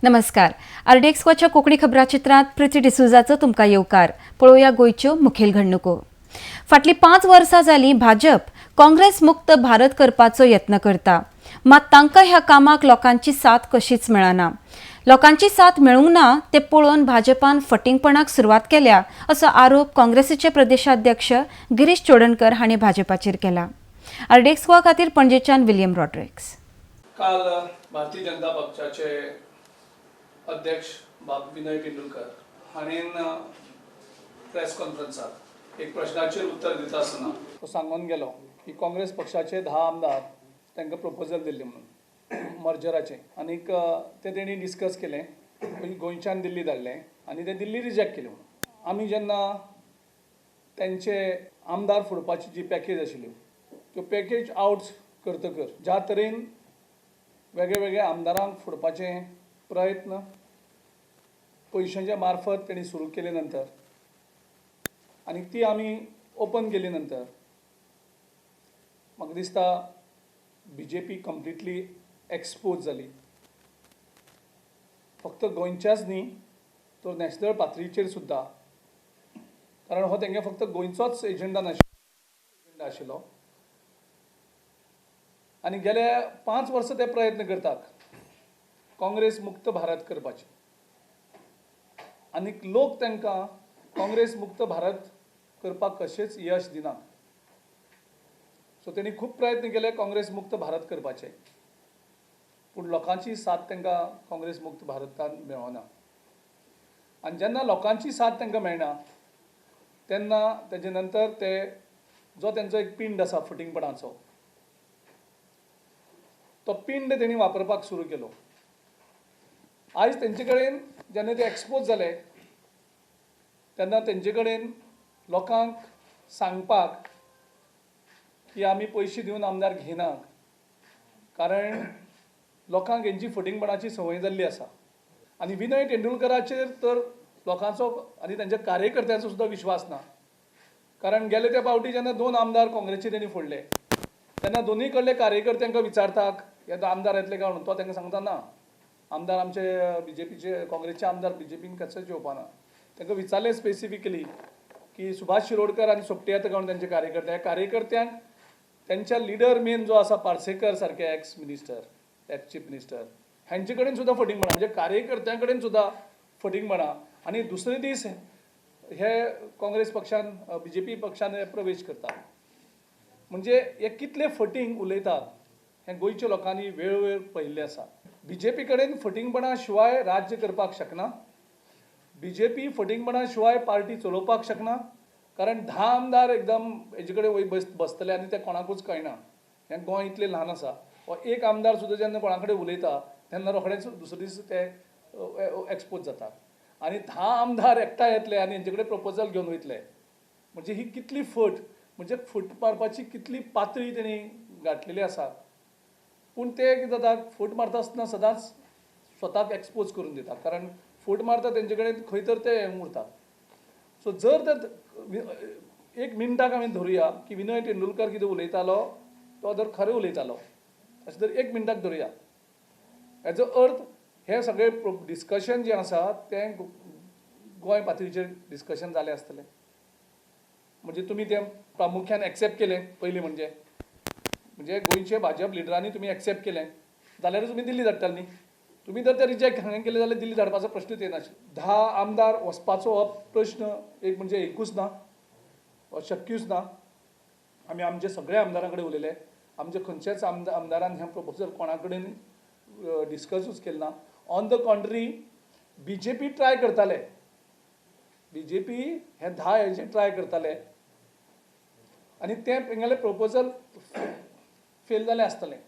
नमस्कार. आरडीएक्स गोच्या कोंकणी खबराचित्रांत प्रिती डिसूजाचो तुमकां येवकार. पळोवया गोंयच्यो मुखेल घडणुको. फाटलीं 5 वर्सां जालीं भाजप काँग्रेस मुक्त भारत करपाचो यत्न करता. मात तांकां ह्या कामाक लोकांची साथ कशीच मेळना. लोकांची साथ मेळूंक ना ते पळोवन भाजपान फटिंगपणाक सुरवात केल्या असो आरोप काँग्रेसीचे प्रदेशाध्यक्ष गिरीश चोडणकर हांणी भाजपाचेर केला. आरडीएक्स गोवा खातीर पणजेच्यान विलियम रॉड्रिक्स. काल भारतीय जनता पक्षाचे अध्यक्ष विनय तेंडुलकर हाणेन प्रेस कॉन्फरन्सात एक प्रश्नाचेर उत्तर दिता आसतना तो सांगून गेलो की काँग्रेस पक्षाचे 10 आमदार तांकां प्रपोजल दिल्ले म्हणून मर्जराचें आनीक ते तेणी डिस्कस केलें. गोंयच्यान दिल्ली धाडलें आनी ते दिल्ली रिजेक्ट केलें म्हणून. आमी जेन्ना तेंचे आमदार फोडपाची जी पॅकेज आशिल्ली त्यो पॅकेज आउट करतकर ज्या तरेन वेगळ्या आमदारांक फोडपाचे प्रयत्न पयशांच्या मार्फत तेणी सुरू केले नंतर आनी ती आमी ओपन केली नंतर म्हाका दिसता बीजेपी कंप्लिटली एक्सपोज जाली. फक्त गोंयच्याच न्ही तर नॅशनल पातळीचेर सुद्दां, कारण हो तेंगे फक्त गोंयचोच एजेंडा आशिल्लो आनी गेले 5 वर्सां ते प्रयत्न करतात काँग्रेस मुक्त भारत करपाचे आनीक लोक तांकां काँग्रेस मुक्त भारत करपाक कशेंच यश दिनात. सो तेणी खूब प्रयत्न केले काँग्रेस मुक्त भारत करपाचे, पूण लोकांची साथ तांकां काँग्रेस मुक्त भारतान मेळना. आनी जेन्ना लोकांची साथ तांकां मेळना तेन्ना तेजे नंतर ते जो तेंचो एक पिंड आसा फटिंगपणाचो तो पिंड तेणी वापरपाक सुरू केलो. आयज तेंचे कडेन जेन्ना ते एक्सपोज जाले तेन्ना तेंचे कडेन लोकांक सांगपाक की आमी पयशे दिवन आमदार घेयनात, कारण लोकांक हेंची फटिंगपणाची संवय जाल्ली आसा. आनी विनय तेंडुलकराचेर तर लोकांचो आनी तांच्या कार्यकर्त्यांचो सुद्दां विश्वास ना, कारण गेले त्या फावटी जेन्ना 2 आमदार काँग्रेसचे तेणी फोडले तेन्ना दोनूय कडले कार्यकर्त्यांक विचारतात येदो आमदार येतले काय म्हणून, तो तांकां सांगता ना आमदार आमचे बीजेपीचे काँग्रेसचे आमदार बीजेपीन कसोच येवपाना. तांकां विचारलें स्पेसिफिकली की सुभाष शिरोडकर आनी सोपटे येता काय म्हणून तांचे कार्यकर्त्यांक त्यांच्या लिडर मेन जो आसा पार्सेकर सारके एक्स चीफ मिनिस्टर हांचे कडेन सुद्दां फटिंगपणा, म्हणजे कार्यकर्त्यां कडेन सुद्दां फटिंगपणा. आनी दुसरे दीस हे काँग्रेस पक्षान बीजेपी पक्षान प्रवेश करता. म्हणजे हे कितले फटींग उलयतात हें गोंयच्या लोकांनी वेळोवेळ पळयल्लें आसा. बीजेपी कडेन फटिंगपणा शिवाय राज्य करपाक शकना. बीजेपी फटिंगपणा शिवाय पार्टी चलोवपाक शकना, कारण 10 आमदार एकदम हेजे कडेन वय बसतले आनी ते कोणाकूच कळना. हें गोंय इतलें ल्हान आसा. हो एक आमदार सुद्दां जेन्ना कोणा कडेन उलयता तेन्ना रोखडेंच दुसरे दीस ते एक्सपोज जाता. आनी 10 आमदार एकठांय येतले आनी हेंचे कडेन प्रपोजल घेवन वयतले. म्हणजे ही कितली फट, म्हणजे फट मारपाची कितली पातळी तेणी गाठलेली आसा. पूण ते कितें जाता, फट मारता आसतना सदांच स्वताक एक्सपोज करून दितात, कारण फट मारता तेंचे कडेन खंय तर ते हें उरतात. सो जर तर एक मिनटाक आमी धरुया की विनय तेंडुलकर कितें उलयतालो तो जर खरें उलयतालो अशें जर 1 मिनटाक धरुया, हेजो अर्थ हे सगळें डिस्कशन जें आसा तें गोंय पातळीचेर डिस्कशन जालें आसतलें. म्हणजे तुमी तें प्रामुख्यान एक्सेप्ट केलें पयलीं, म्हणजे गोंयचे भाजप लिडरांनी तुमी एक्सेप्ट केलें जाल्यारूच तुमी दिल्ली धाडटाले न्ही. तुमी जर ते रिजेक्ट हांवें केलें जाल्यार दिल्ली धाडपाचो प्रश्नच येनाशिल्लो. 10 आमदार वचपाचो हो प्रश्न म्हणजे एकूच ना, हो शक्यूच ना. आमी आमचे सगळ्या आमदारां कडेन उलयले, आमचे खंयचेच आमदारान हें प्रपोजल कोणा कडेन डिस्कसूच केलें ना. ऑन द कॉन्ट्री बीजेपी ट्राय करताले, बीजेपी हे 10 हेजे ट्राय करताले आनी तें तेंगेलें प्रपोजल फेल जालें आसतलें.